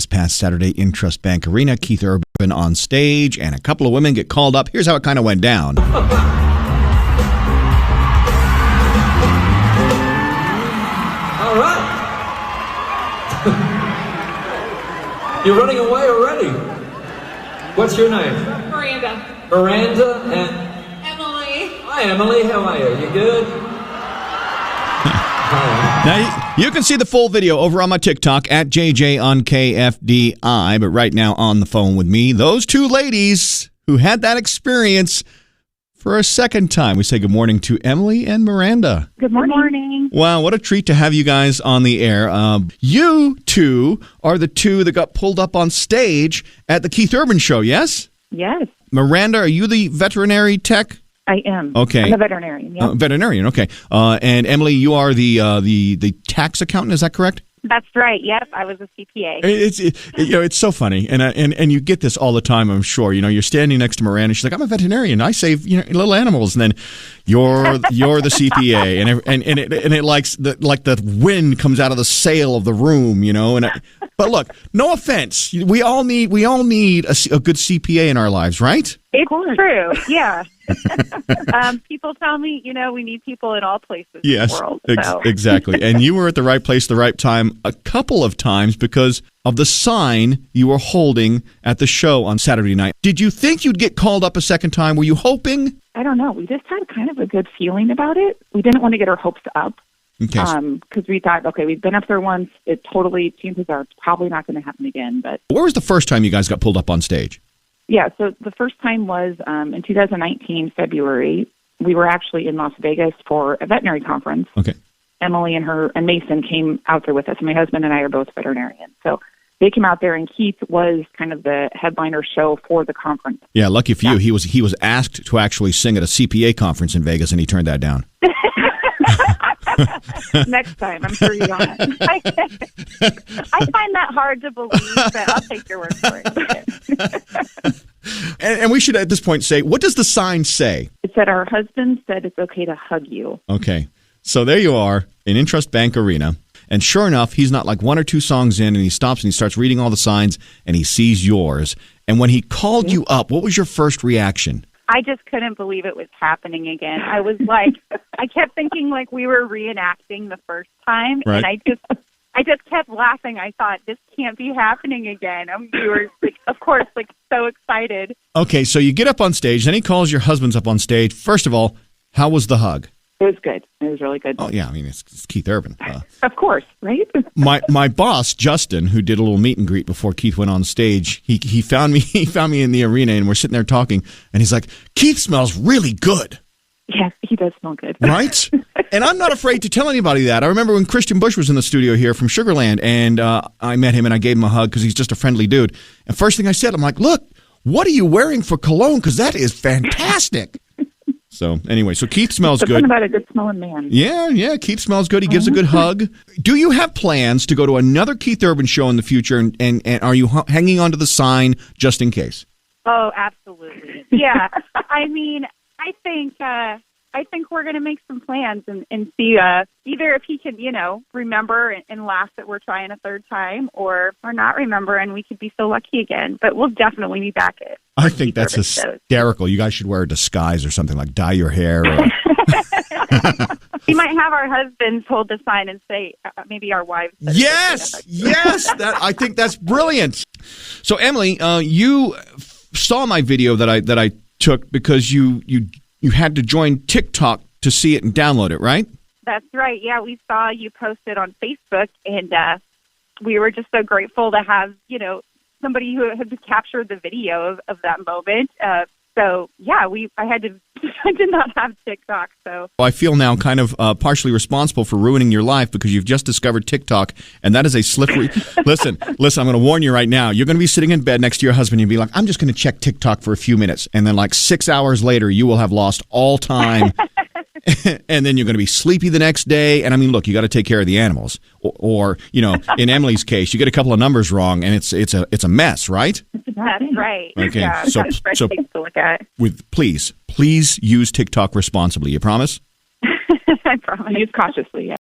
this past Saturday, Intrust Bank Arena. Keith Urban on stage, and a couple of women get called up. Here's how it kind of went down. All right. You're running away already. What's your name? Miranda. Miranda and... Emily. Hi, Emily. How are you? You good? Now, you can see the full video over on my TikTok at JJ on KFDI, but right now on the phone with me, those two ladies who had that experience for a second time. We say good morning to Emily and Miranda. Good morning. Wow, what a treat to have you guys on the air. You two are the two that got pulled up on stage at the Keith Urban show, yes? Yes, Miranda, are you the veterinary tech? I am. Okay. I'm a veterinarian. Yeah. Veterinarian, okay. And Emily, you are the tax accountant, is that correct? That's right. Yep, I was a CPA. It's so funny, and you get this all the time. I'm sure. You're standing next to Miranda. She's like, "I'm a veterinarian. I save little animals." And then you're the CPA, and it likes the wind comes out of the sail of the room. But look, no offense. We all need a good CPA in our lives, right? It's true. Yeah. People tell me, we need people in all places in the world. So. Exactly. And you were at the right place, the right time a couple of times because of the sign you were holding at the show on Saturday night. Did you think you'd get called up a second time? Were you hoping? I don't know. We just had kind of a good feeling about it. We didn't want to get our hopes up. Okay. Because we thought, okay, we've been up there once. Chances are it's probably not going to happen again. But where was the first time you guys got pulled up on stage? Yeah, so the first time was in 2019, February. We were actually in Las Vegas for a veterinary conference. Okay. Emily and Mason came out there with us. My husband and I are both veterinarians. So they came out there, and Keith was kind of the headliner show for the conference. Yeah, lucky for you. He was asked to actually sing at a CPA conference in Vegas, and he turned that down. Next time, I'm sure you don't. I find that hard to believe, but I'll take your word for it. And we should at this point say, what does the sign say? It said, our husband said it's okay to hug you. Okay. So there you are in Intrust Bank Arena. And sure enough, he's not like one or two songs in, and he stops and he starts reading all the signs, and he sees yours. And when he called you up, what was your first reaction? I just couldn't believe it was happening again. I was like, I kept thinking like we were reenacting the first time, right. And I just kept laughing. I thought, this can't be happening again. We were, of course, so excited. Okay, so you get up on stage, then he calls your husbands up on stage. First of all, how was the hug? It was good. It was really good. Oh, yeah, I mean, it's Keith Urban. Of course, right? My boss, Justin, who did a little meet and greet before Keith went on stage, he found me in the arena, and we're sitting there talking, and he's like, Keith smells really good. Yes, he does smell good. Right? And I'm not afraid to tell anybody that. I remember when Christian Bush was in the studio here from Sugarland, and I met him, and I gave him a hug because he's just a friendly dude. And first thing I said, I'm like, look, what are you wearing for cologne? Because that is fantastic. So anyway, so Keith smells good. Something about a good smelling man. Yeah, Keith smells good. He gives a good hug. Do you have plans to go to another Keith Urban show in the future, and are you hanging on to the sign just in case? Oh, absolutely. Yeah. I mean, I think we're going to make some plans and see either if he can, remember and laugh that we're trying a third time, or not remember and we could be so lucky again. But we'll definitely be back at. I think that's hysterical. You guys should wear a disguise or something, like dye your hair. Or... We might have our husbands hold the sign and say, maybe our wives. Yes. I think that's brilliant. So Emily, you saw my video that I took because you had to join TikTok to see it and download it, right? That's right. Yeah, we saw you posted on Facebook, and we were just so grateful to have, somebody who had captured the video of that moment. So, yeah, I did not have TikTok, so. I feel now kind of partially responsible for ruining your life because you've just discovered TikTok, and that is a slippery... Listen, I'm going to warn you right now. You're going to be sitting in bed next to your husband and be like, I'm just going to check TikTok for a few minutes, and then 6 hours later, you will have lost all time, and then you're going to be sleepy the next day, and I mean, look, you got to take care of the animals, or in Emily's case, you get a couple of numbers wrong, and it's a mess, right? That's right. Okay, yeah, so to look at. Please use TikTok responsibly. You promise? I promise. Use cautiously. Yeah.